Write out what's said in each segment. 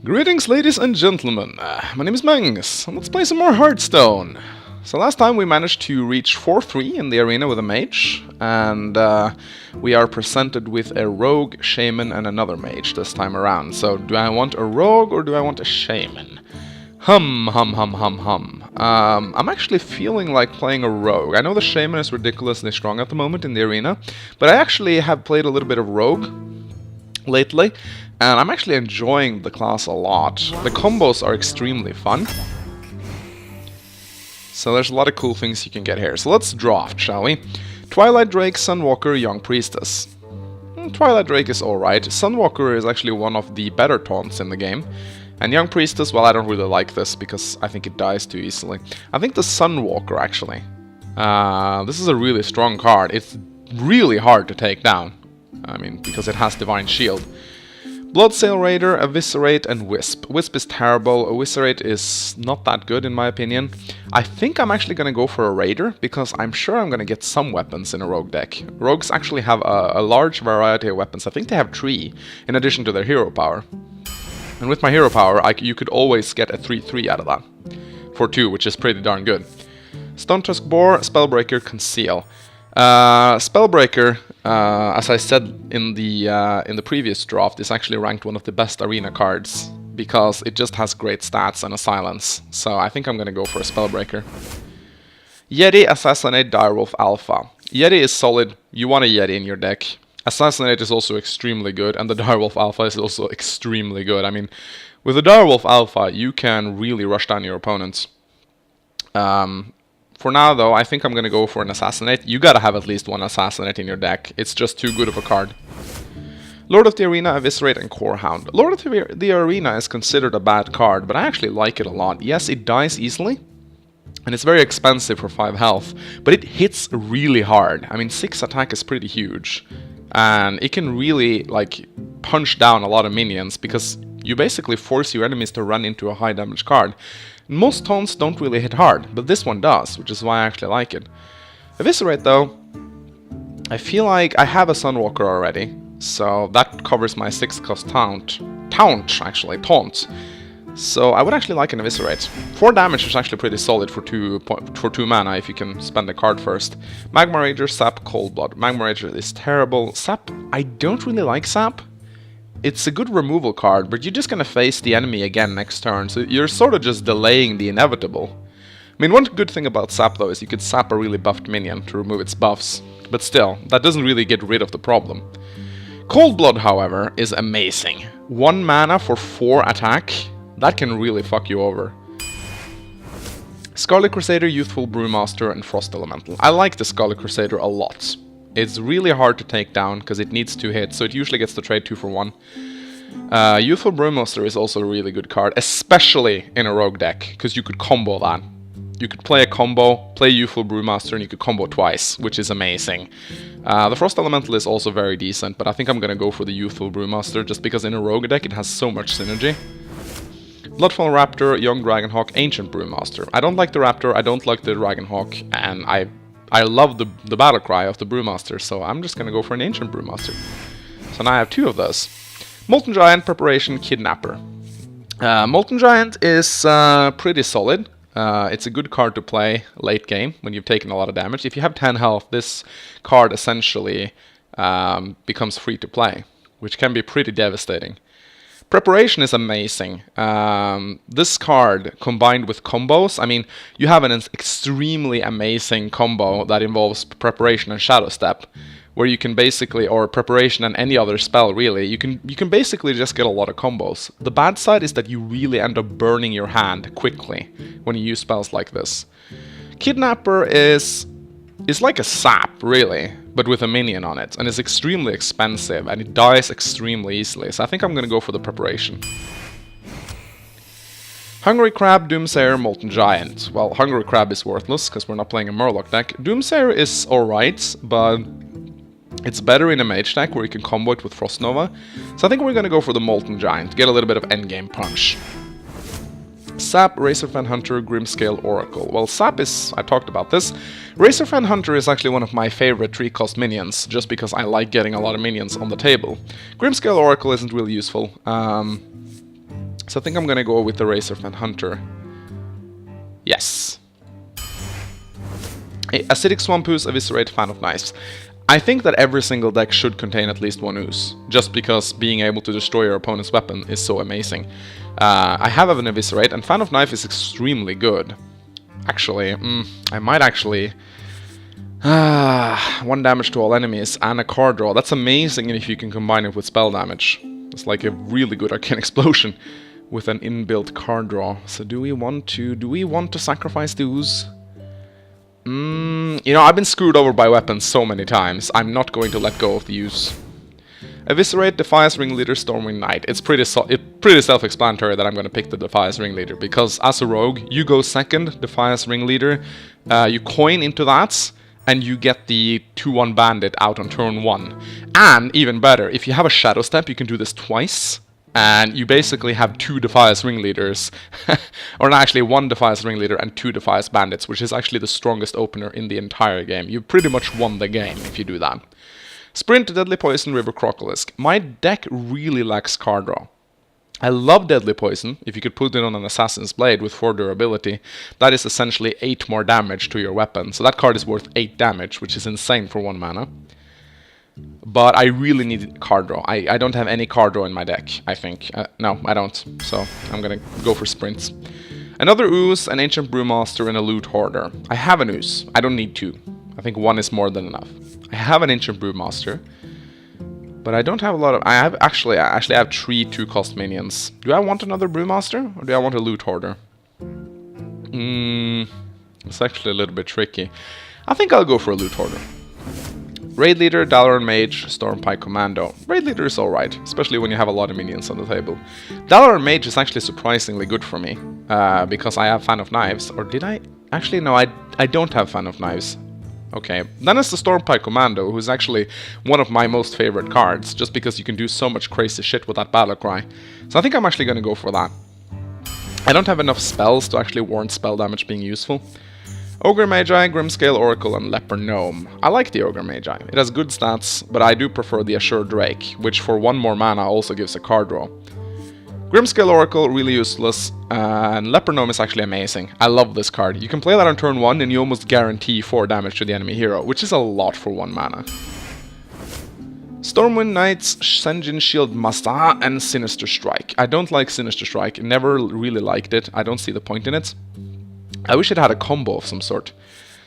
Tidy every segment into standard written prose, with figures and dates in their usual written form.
Greetings, ladies and gentlemen. My name is Magnus, and let's play some more Hearthstone. So last time we managed to reach 4-3 in the arena with a mage, and we are presented with a rogue, shaman, and another mage this time around. So do I want a rogue or do I want a shaman? I'm actually feeling like playing a rogue. I know the shaman is ridiculously strong at the moment in the arena, but I actually have played a little bit of rogue lately, and I'm actually enjoying the class a lot. The combos are extremely fun. So there's a lot of cool things you can get here. So let's draft, shall we? Twilight Drake, Sunwalker, Young Priestess. Twilight Drake is alright. Sunwalker is actually one of the better taunts in the game. And Young Priestess, well, I don't really like this because I think it dies too easily. I think the Sunwalker, actually. This is a really strong card. It's really hard to take down. I mean, because it has Divine Shield. Bloodsail Raider, Eviscerate, and Wisp. Wisp is terrible, Eviscerate is not that good in my opinion. I think I'm actually gonna go for a Raider, because I'm sure I'm gonna get some weapons in a rogue deck. Rogues actually have a large variety of weapons. I think they have 3, in addition to their hero power. And with my hero power, you could always get a 3-3 out of that. For 2, which is pretty darn good. Stone Tusk Boar, Spellbreaker, Conceal. Spellbreaker, as I said in the previous draft, is actually ranked one of the best arena cards because it just has great stats and a silence. So I think I'm gonna go for a Spellbreaker. Yeti, Assassinate, Direwolf, Alpha. Yeti is solid. You want a Yeti in your deck. Assassinate is also extremely good, and the Direwolf Alpha is also extremely good. I mean, with the Direwolf Alpha, you can really rush down your opponents. For now, though, I think I'm gonna go for an Assassinate. You gotta have at least one Assassinate in your deck. It's just too good of a card. Lord of the Arena, Eviscerate, and Corehound. Lord of the Arena is considered a bad card, but I actually like it a lot. Yes, it dies easily, and it's very expensive for 5 health, but it hits really hard. I mean, 6 attack is pretty huge, and it can really, like, punch down a lot of minions, because you basically force your enemies to run into a high damage card. Most taunts don't really hit hard, but this one does, which is why I actually like it. Eviscerate, though, I feel like I have a Sunwalker already, so that covers my 6 cost taunt. Taunt. So I would actually like an Eviscerate. 4 damage is actually pretty solid for 2 mana if you can spend a card first. Magma Rager, Sap, Cold Blood. Magma Rager is terrible. Sap, I don't really like Sap. It's a good removal card, but you're just gonna face the enemy again next turn, so you're sort of just delaying the inevitable. I mean, one good thing about Sap, though, is you could sap a really buffed minion to remove its buffs, but still, that doesn't really get rid of the problem. Cold Blood, however, is amazing. 1 mana for 4 attack, that can really fuck you over. Scarlet Crusader, Youthful Brewmaster, and Frost Elemental. I like the Scarlet Crusader a lot. It's really hard to take down because it needs 2 hits, so it usually gets to trade 2 for 1. Youthful Brewmaster is also a really good card, especially in a rogue deck, because you could combo that. You could play a combo, play Youthful Brewmaster, and you could combo twice, which is amazing. The Frost Elemental is also very decent, but I think I'm gonna go for the Youthful Brewmaster, just because in a rogue deck it has so much synergy. Bloodfall Raptor, Young Dragonhawk, Ancient Brewmaster. I don't like the Raptor, I don't like the Dragonhawk, and I love the battle cry of the Brewmaster, so I'm just gonna go for an Ancient Brewmaster. So now I have 2 of those. Molten Giant, Preparation, Kidnapper. Molten Giant is pretty solid. It's a good card to play late game when you've taken a lot of damage. If you have 10 health, this card essentially becomes free to play, which can be pretty devastating. Preparation is amazing. This card, combined with combos, I mean, you have an extremely amazing combo that involves Preparation and Shadow Step, where you can basically, or Preparation and any other spell really, you can basically just get a lot of combos. The bad side is that you really end up burning your hand quickly when you use spells like this. Kidnapper is like a sap, really, but with a minion on it, and it's extremely expensive, and it dies extremely easily, so I think I'm gonna go for the Preparation. Hungry Crab, Doomsayer, Molten Giant. Well, Hungry Crab is worthless, because we're not playing a Murloc deck. Doomsayer is alright, but it's better in a mage deck, where you can combo it with Frost Nova, so I think we're gonna go for the Molten Giant, get a little bit of endgame punch. Sap, Razorfan Hunter, Grimscale, Oracle. Well, Sap is, I talked about this. Razorfan Hunter is actually one of my favorite 3-cost minions, just because I like getting a lot of minions on the table. Grimscale Oracle isn't really useful. So So I think I'm gonna go with the Razorfen Hunter. Yes. Acidic Swamp Ooze, Eviscerate, Fan of Knives. I think that every single deck should contain at least one ooze, just because being able to destroy your opponent's weapon is so amazing. I have an Eviscerate, and Fan of Knife is extremely good. Actually, I might actually... 1 damage to all enemies and a card draw. That's amazing if you can combine it with spell damage. It's like a really good Arcane Explosion with an inbuilt card draw. So do we want to sacrifice the ooze? You know, I've been screwed over by weapons so many times. I'm not going to let go of the ooze. Eviscerate, Defias Ringleader, Stormwind Knight. It's pretty self-explanatory that I'm going to pick the Defias Ringleader, because as a rogue, you go second, Defias Ringleader, you coin into that, and you get the 2-1 Bandit out on turn 1. And, even better, if you have a Shadow Step, you can do this twice, and you basically have 2 Defias Ringleaders, or not, actually 1 Defias Ringleader and 2 Defias Bandits, which is actually the strongest opener in the entire game. You pretty much won the game if you do that. Sprint, Deadly Poison, River Crocolisk. My deck really lacks card draw. I love Deadly Poison. If you could put it on an Assassin's Blade with 4 durability, that is essentially 8 more damage to your weapon. So that card is worth 8 damage, which is insane for 1 mana. But I really need card draw. I don't have any card draw in my deck, I think. No, I don't. So I'm gonna go for sprints. Another ooze, an Ancient Brewmaster, and a Loot Hoarder. I have an ooze. I don't need 2. I think 1 is more than enough. I have an Ancient Brewmaster, but I don't have a lot of... I actually have 3 2-cost minions. Do I want another Brewmaster, or do I want a Loot Hoarder? It's actually a little bit tricky. I think I'll go for a Loot Hoarder. Raid Leader, Dalaran Mage, Stormpike Commando. Raid Leader is alright, especially when you have a lot of minions on the table. Dalaran Mage is actually surprisingly good for me, because I have Fan of Knives. Or did I? Actually, no, I don't have Fan of Knives. Okay, then it's the Stormpike Commando, who's actually one of my most favorite cards, just because you can do so much crazy shit with that battle cry. So I think I'm actually going to go for that. I don't have enough spells to actually warrant spell damage being useful. Ogre Magi, Grimscale Oracle, and Leper Gnome. I like the Ogre Magi. It has good stats, but I do prefer the Assured Drake, which for 1 more mana also gives a card draw. Grimscale Oracle, really useless, and Leper Gnome is actually amazing. I love this card. You can play that on turn 1 and you almost guarantee 4 damage to the enemy hero, which is a lot for 1 mana. Stormwind Knights, Senjin Shield Master, and Sinister Strike. I don't like Sinister Strike, never really liked it. I don't see the point in it. I wish it had a combo of some sort.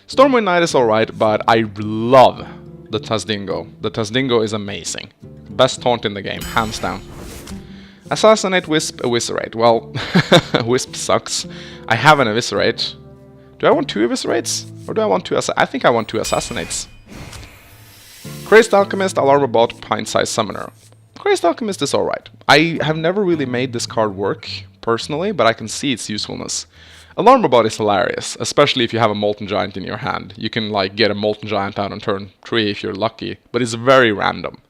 Stormwind Knight is alright, but I love the Tazdingo. The Tazdingo is amazing. Best taunt in the game, hands down. Assassinate, Wisp, Eviscerate. Well, Wisp sucks. I have an Eviscerate. Do I want 2 Eviscerates? Or do I want 2 I think I want 2 Assassinates. Crazed Alchemist, Alarma Bot, Pint-Sized Summoner. Crazed Alchemist is alright. I have never really made this card work, personally, but I can see its usefulness. Alarma Bot is hilarious, especially if you have a Molten Giant in your hand. You can, like, get a Molten Giant out on turn 3 if you're lucky, but it's very random.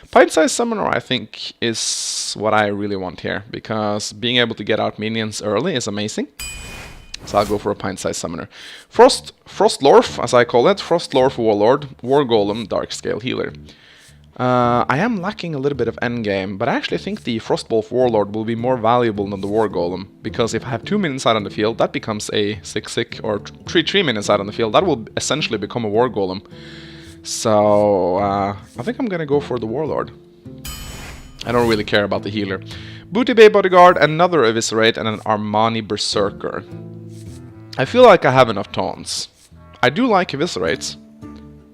Pint-Sized Summoner, I think, is what I really want here, because being able to get out minions early is amazing. So I'll go for a Pint-Sized Summoner. Frostlorf, as I call it, Frostlorf Warlord, War Golem, Darkscale Healer. I am lacking a little bit of endgame, but I actually think the Frostwolf Warlord will be more valuable than the War Golem, because if I have 2 minions out on the field, that becomes a 6/6, or 3/3 minions out on the field, that will essentially become a War Golem. So, I think I'm gonna go for the Warlord. I don't really care about the healer. Booty Bay Bodyguard, another Eviscerate, and an Armani Berserker. I feel like I have enough taunts. I do like Eviscerates.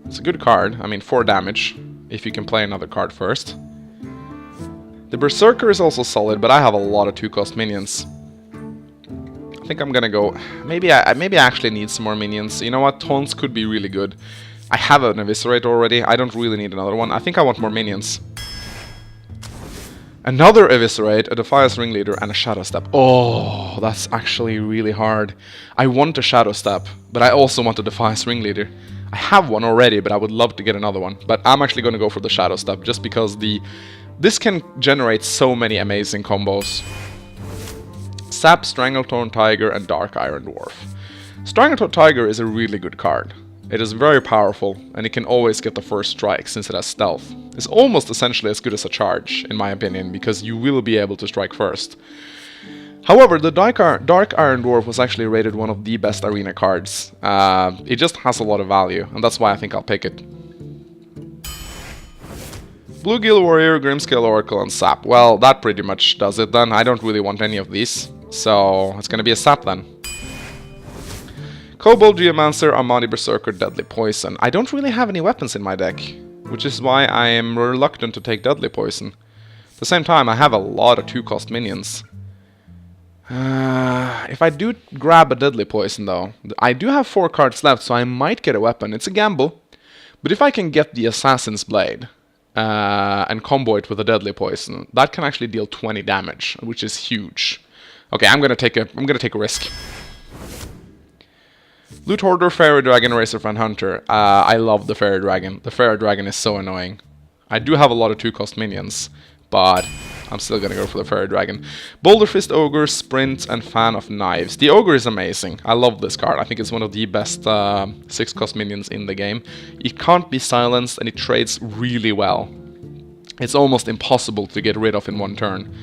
It's a good card. I mean, 4 damage, if you can play another card first. The Berserker is also solid, but I have a lot of 2-cost minions. I think I'm gonna go... Maybe I actually need some more minions. You know what? Taunts could be really good. I have an Eviscerate already. I don't really need another one. I think I want more minions. Another Eviscerate, a Defias Ringleader, and a Shadow Step. Oh, that's actually really hard. I want a Shadow Step, but I also want a Defias Ringleader. I have one already, but I would love to get another one. But I'm actually going to go for the Shadow Step, just because this can generate so many amazing combos. Sap, Stranglethorn Tiger, and Dark Iron Dwarf. Stranglethorn Tiger is a really good card. It is very powerful, and it can always get the first strike since it has stealth. It's almost essentially as good as a charge, in my opinion, because you will be able to strike first. However, the Dark Iron Dwarf was actually rated one of the best arena cards. It just has a lot of value, and that's why I think I'll pick it. Bluegill Warrior, Grimscale Oracle, and Sap. Well, that pretty much does it then. I don't really want any of these, so it's gonna be a Sap then. Kobold, Geomancer, Armani Berserker, Deadly Poison. I don't really have any weapons in my deck, which is why I am reluctant to take Deadly Poison. At the same time, I have a lot of 2-cost minions. If I do grab a Deadly Poison though, I do have 4 cards left, so I might get a weapon. It's a gamble. But if I can get the Assassin's Blade and combo it with a Deadly Poison, that can actually deal 20 damage, which is huge. Okay, I'm gonna take a risk. Loot Hoarder, Fairy Dragon, Razorfan Hunter. I love the Fairy Dragon. The Fairy Dragon is so annoying. I do have a lot of 2-cost minions, but I'm still gonna go for the Fairy Dragon. Boulder Fist Ogre, Sprint, and Fan of Knives. The Ogre is amazing. I love this card. I think it's one of the best 6-cost minions in the game. It can't be silenced, and it trades really well. It's almost impossible to get rid of in one turn.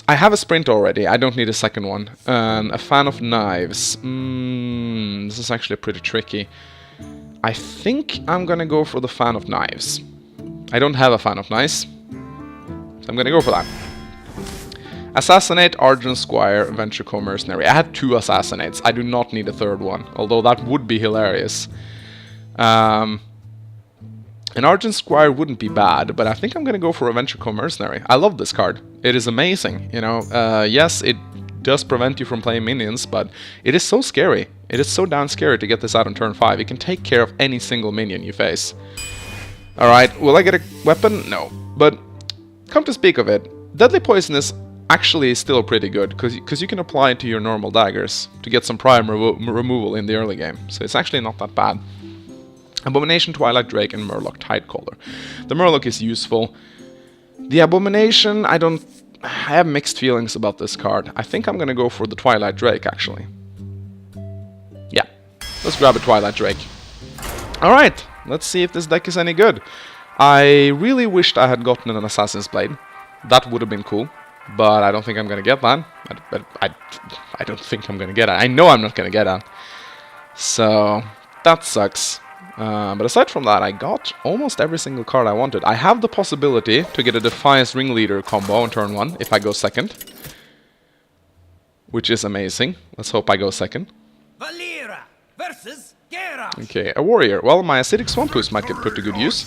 I have a Sprint already, I don't need a second one. A Fan of Knives. This is actually pretty tricky. I think I'm gonna go for the Fan of Knives. I don't have a Fan of Knives, so I'm gonna go for that. Assassinate, Argent Squire, Venture Mercenary. I had 2 Assassinates, I do not need a third one, although that would be hilarious. An Argent Squire wouldn't be bad, but I think I'm gonna go for a Venture Mercenary. I love this card. It is amazing, you know. Yes, it does prevent you from playing minions, but it is so scary. It is so damn scary to get this out on turn 5. It can take care of any single minion you face. Alright, will I get a weapon? No. But, come to speak of it, Deadly Poison is actually still pretty good, because you can apply it to your normal daggers to get some prime removal in the early game. So it's actually not that bad. Abomination, Twilight Drake, and Murloc Tidecaller. The Murloc is useful. The Abomination, I have mixed feelings about this card. I think I'm gonna go for the Twilight Drake, actually. Yeah, let's grab a Twilight Drake. Alright, let's see if this deck is any good. I really wished I had gotten an Assassin's Blade. That would have been cool, but I don't think I'm gonna get that. I don't think I'm gonna get it. I know I'm not gonna get it. So, that sucks. But aside from that, I got almost every single card I wanted. I have the possibility to get a Defiance Ringleader combo on turn 1 if I go second, which is amazing. Let's hope I go second. Valera versus Geralt. Okay, a Warrior. Well, my Acidic Swamp Boost might get put to good use.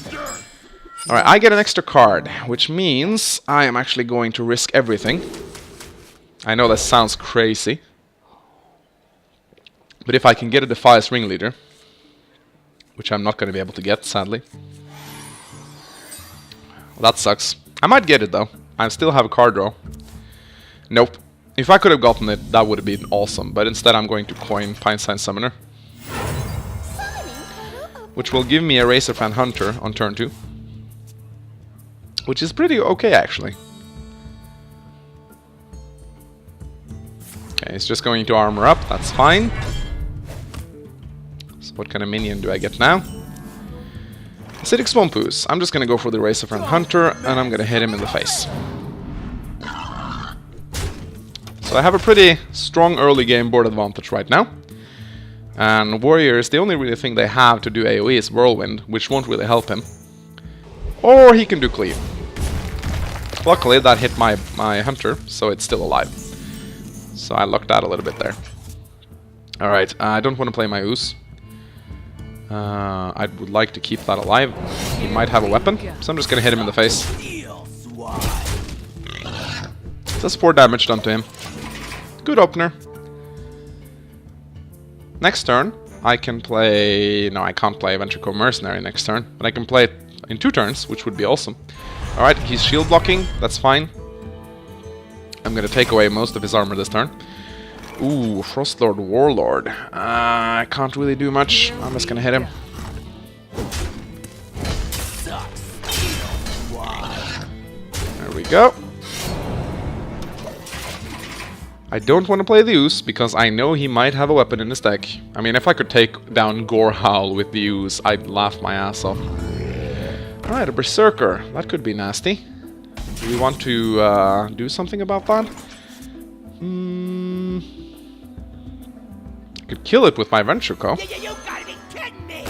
Alright, I get an extra card, which means I am actually going to risk everything. I know that sounds crazy, but if I can get a Defiance Ringleader, which I'm not going to be able to get, sadly. Well, that sucks. I might get it, though. I still have a card draw. Nope. If I could have gotten it, that would have been awesome. But instead, I'm going to coin Pinesign Summoner, which will give me a Razorfan Hunter on turn 2. Which is pretty okay, actually. Okay, it's just going to armor up. That's fine. What kind of minion do I get now? Acidic Swampus. I'm just gonna go for the Razorfan Hunter, and I'm gonna hit him in the face. So I have a pretty strong early game board advantage right now. And Warriors, the only really thing they have to do AoE is Whirlwind, which won't really help him. Or he can do Cleave. Luckily, that hit my Hunter, so it's still alive. So I lucked out a little bit there. Alright, I don't want to play my Ooze. I would like to keep that alive. He might have a weapon, so I'm just gonna hit him in the face. That's 4 damage done to him. Good opener. Next turn, I can play... No, I can't play Venture Mercenary next turn, but I can play it in 2 turns, which would be awesome. Alright, he's shield blocking, that's fine. I'm gonna take away most of his armor this turn. Ooh, Frostlord Warlord. I can't really do much. I'm just gonna hit him. There we go. I don't want to play the Ooze, because I know he might have a weapon in his deck. I mean, if I could take down Gorehowl with the Ooze, I'd laugh my ass off. Alright, a Berserker. That could be nasty. Do we want to do something about that? Could kill it with my Venture Co. You gotta be kidding me!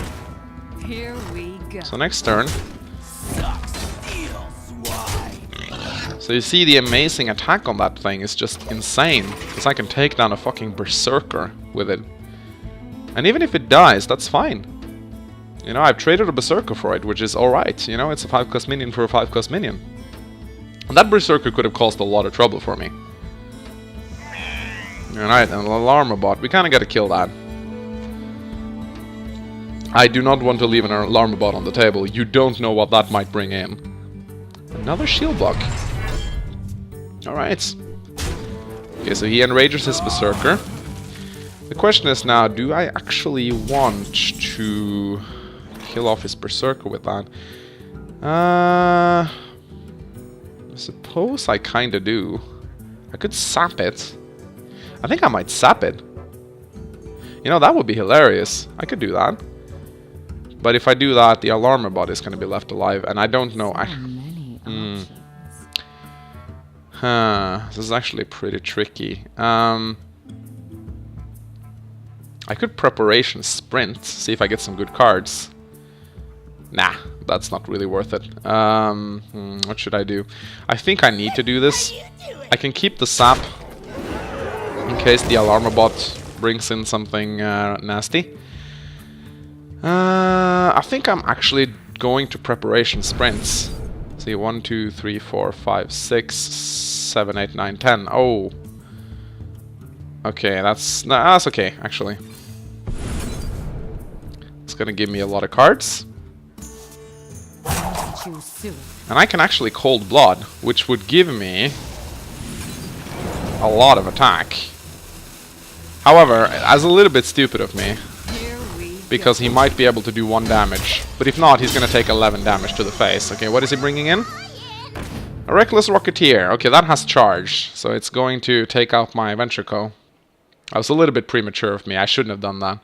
Here we go. So next turn. Sucks steel, swine! So you see the amazing attack on that thing is just insane. Because I can take down a fucking Berserker with it. And even if it dies, that's fine. You know, I've traded a Berserker for it, which is alright. You know, it's a 5-cost minion for a 5-cost minion. And that Berserker could have caused a lot of trouble for me. Alright, an Alarm Bot. We kinda gotta kill that. I do not want to leave an Alarm Bot on the table. You don't know what that might bring in. Another shield block. Alright. Okay, so he enrages his Berserker. The question is now, do I actually want to kill off his Berserker with that? I suppose I kinda do. I could sap it. I think I might sap it. You know, that would be hilarious. I could do that. But if I do that, the Alarm Bot is going to be left alive, and I don't know. This is actually pretty tricky. I could Preparation Sprint, see if I get some good cards. Nah, that's not really worth it. What should I do? I think I need to do this. I can keep the sap in case the Alarm Bot brings in something nasty. I think I'm actually going to Preparation Sprints. See, 1, 2, 3, 4, 5, 6, 7, 8, 9, 10. Oh. Okay, that's okay, actually. It's gonna give me a lot of cards. And I can actually Cold Blood, which would give me a lot of attack. However, that's a little bit stupid of me, because he might be able to do 1 damage. But if not, he's going to take 11 damage to the face. Okay, what is he bringing in? A Reckless Rocketeer. Okay, that has charge, so it's going to take out my Venture Co. I was a little bit premature of me. I shouldn't have done that.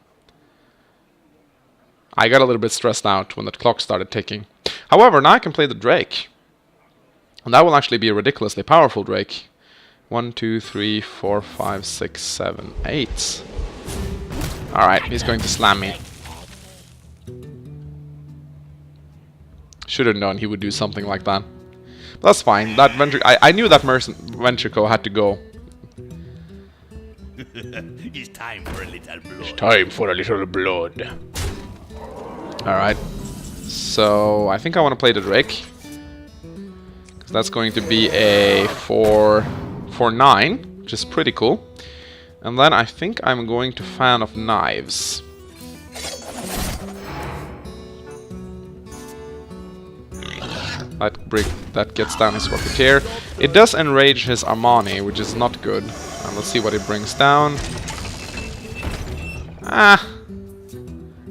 I got a little bit stressed out when the clock started ticking. However, now I can play the Drake. And that will actually be a ridiculously powerful Drake. 1, 2, 3, 4, 5, 6, 7, 8. Alright, he's going to slam me. Should have known he would do something like that. But that's fine. That I knew that Venture Co had to go. It's time for a little blood. It's time for a little blood. Alright. So, I think I want to play the Drake. Because that's going to be a 4/9, which is pretty cool. And then I think I'm going to Fan of Knives. That gets down his Rocketeer. It does enrage his Armani, which is not good. And let's see what it brings down.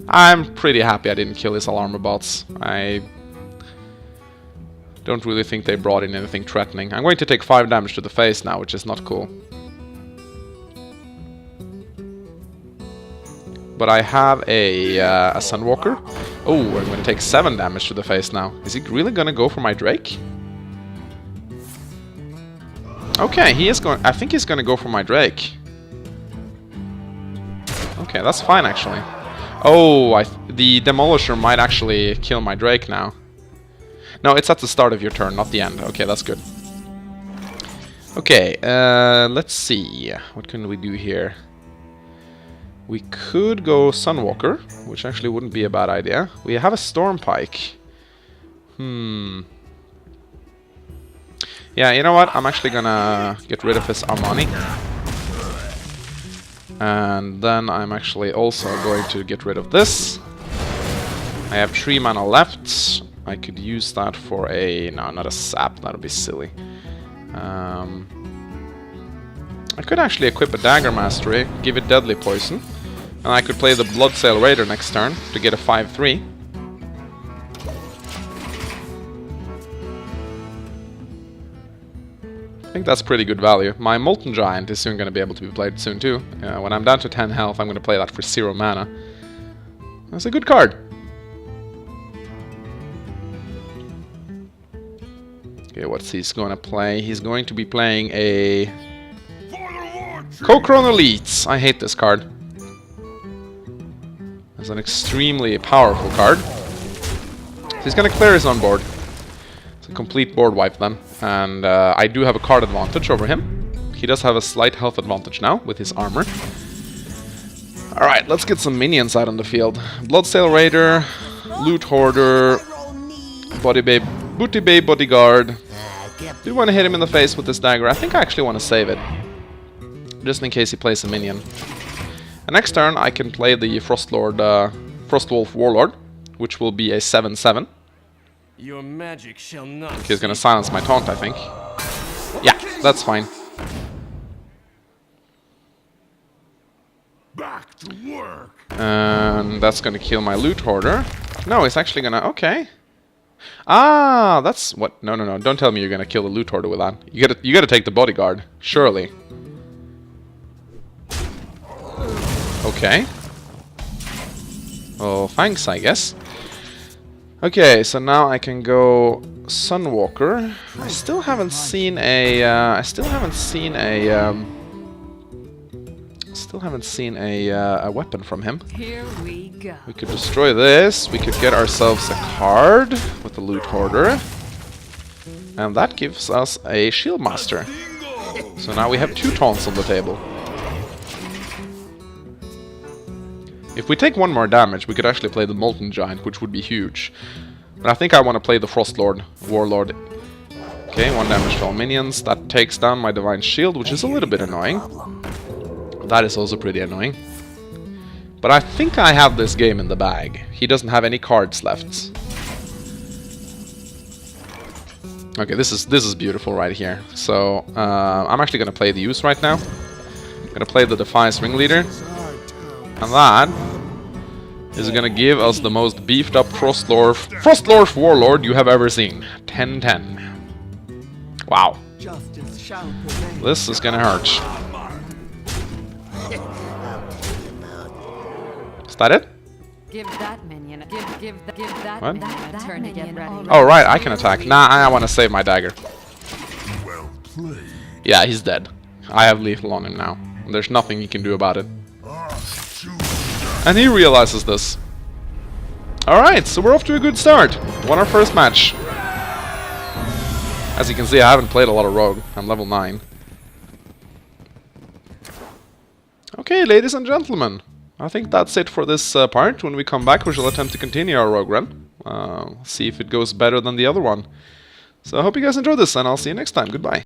I'm pretty happy I didn't kill his Alarm Bots. I don't really think they brought in anything threatening. I'm going to take 5 damage to the face now, which is not cool. But I have a Sunwalker. Oh, I'm going to take 7 damage to the face now. Is he really going to go for my Drake? Okay, he is going. I think he's going to go for my Drake. Okay, that's fine actually. Oh, the Demolisher might actually kill my Drake now. No, it's at the start of your turn, not the end. Okay, that's good. Okay, let's see. What can we do here? We could go Sunwalker, which actually wouldn't be a bad idea. We have a Stormpike. Yeah, you know what? I'm actually gonna get rid of his Armani. And then I'm actually also going to get rid of this. I have 3 mana left. I could use that for a... No, not a sap. That would be silly. I could actually equip a Dagger Mastery, give it Deadly Poison. And I could play the Bloodsail Raider next turn to get a 5/3. I think that's pretty good value. My Molten Giant is soon going to be able to be played soon too. When I'm down to 10 health, I'm going to play that for 0 mana. That's a good card. Okay, what's he's going to play? He's going to be playing a Kokron Elites. I hate this card. It's an extremely powerful card. So he's gonna clear his own board. It's a complete board wipe then. And I do have a card advantage over him. He does have a slight health advantage now with his armor. Alright, let's get some minions out on the field. Bloodsail Raider, Loot Hoarder, Booty Bay Bodyguard. Do you want to hit him in the face with this dagger? I think I actually want to save it. Just in case he plays a minion. And next turn I can play the Frostwolf Warlord, which will be a 7/7. Your magic shall not. He's gonna silence my taunt, I think. Yeah, that's fine. Back to work. And that's gonna kill my Loot Hoarder. No, it's actually gonna... Okay. Ah, that's what... No, no, no. Don't tell me you're gonna kill the Loot Hoarder with that. You gotta take the Bodyguard. Surely. Okay. Oh, thanks, I guess. Okay, so now I can go Sunwalker. I still haven't seen a... a weapon from him. Here we go. We could destroy this. We could get ourselves a card with the Loot Hoarder. And that gives us a Shield Master. So now we have 2 taunts on the table. If we take 1 more damage, we could actually play the Molten Giant, which would be huge. But I think I want to play the Frostlord, Warlord. Okay, 1 damage to all minions. That takes down my Divine Shield, which is a little bit annoying. That is also pretty annoying. But I think I have this game in the bag. He doesn't have any cards left. Okay, this is beautiful right here. So, I'm actually going to play the use right now. I'm going to play the Defiance Ringleader. And that is going to give us the most beefed up Frostlord Warlord you have ever seen. 10/10. Wow. This is going to hurt. Is that it? Give that minion. Give that. What? That turn to get ready. Oh, right, I can attack. Nah, I want to save my dagger. Well played. Yeah, he's dead. I have lethal on him now. There's nothing he can do about it. And he realizes this. Alright, so we're off to a good start. Won our first match. As you can see, I haven't played a lot of Rogue. I'm level 9. Okay, ladies and gentlemen. I think that's it for this part. When we come back, we shall attempt to continue our Rogue run. See if it goes better than the other one. So I hope you guys enjoyed this, and I'll see you next time. Goodbye.